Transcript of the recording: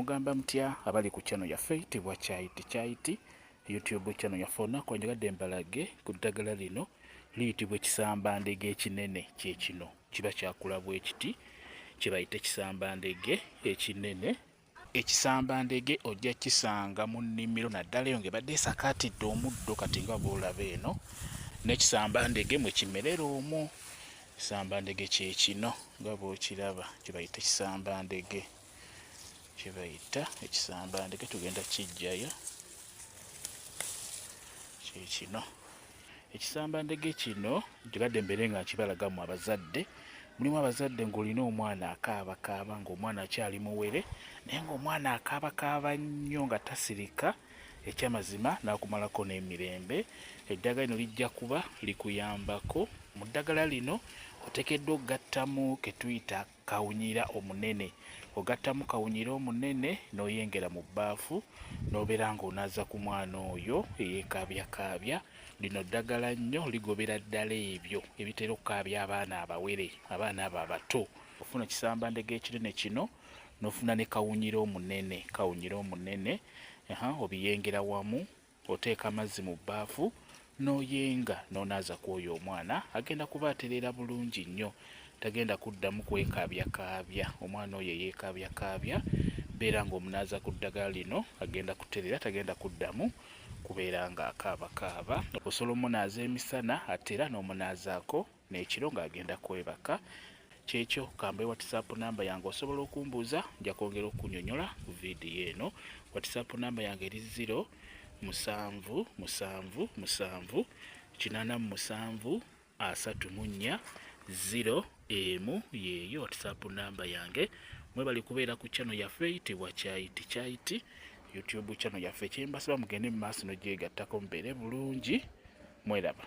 mugamba mutya abali ku channel yaffe tibwa Kyaiti YouTube channel yaffe olunaku njagadde mbalage ku ddagala lino liyitibwa ekisambandege ekinene kyekino kiba kyakula bwe kiti kye bayita ekisambandege ekinene. Ekisambandege ojja kisanga mu nnimiro naddala eyo ng'ebadde esakaatidde omuddo kati nga bw'olaba eno n'ekisambandege mwe kimerera omwo. Ekisambandege kyekino nga bw'okiraba kye bayita ekisambandege. Ekisambandege tugenda kijjayo kyekino. Ekisambandege kino njagadde mbeere nga nkibalagamu abazadde. Mulimu abazadde ng'olina omwana akaabakaaba ng'omwana akyali muwere naye ng'omwana akaabakaaba nnyo nga tasirika ekyamazima n'akumalako n'emirembe. Eddagala lino lijja kuba likuyambako. Mu ddagala lino oteekeddwa okugattamu ke tuyita kawunyira omunene. Ogattamu kawunyira omunene n'oyengera mu bbaafu n'obeera ng'onaaza ku mwana oyo eyeekaabyakaabya. Lino ddagala nnyo ligobera ddala ebyo ebitera okukaabya abaana abawere, abaana abo abato. Ofuna ekisambandege ekinene kino n'ofuna ne kawunyira omunene. Kawunyira omunene obiyengera wamu, oteeka amazzi mu bbaafu n'oyenga n'onaaza ku oyo omwana agenda kuba atereera bulungi nnyo, tagenda kuddamu kwekaabyakaabya. Omwana oyo eyeekaabyakaabya beera ng'omunaaza ku ddagala lino agenda kutereera, tagenda kuddamu kubeera ng'akaabakaaba. Osobola omunaaza emisana ate era n'omunaazaako n'ekiro ng'agenda kwebaka. Kyekyo kambe WhatsApp namba yange osobola okumbuuza, nja kwongera okunyonyola ku vidiyo eno. WhatsApp namba yange eri 0777873401 yeeyo WhatsApp namba yange. Mwebali kubeera ku channel yaffe tibwa Kyaiti YouTube channel yaffe. Kyembasaba mugende mu maaso n'ogyegattako mubeere bulungi. Mweraba.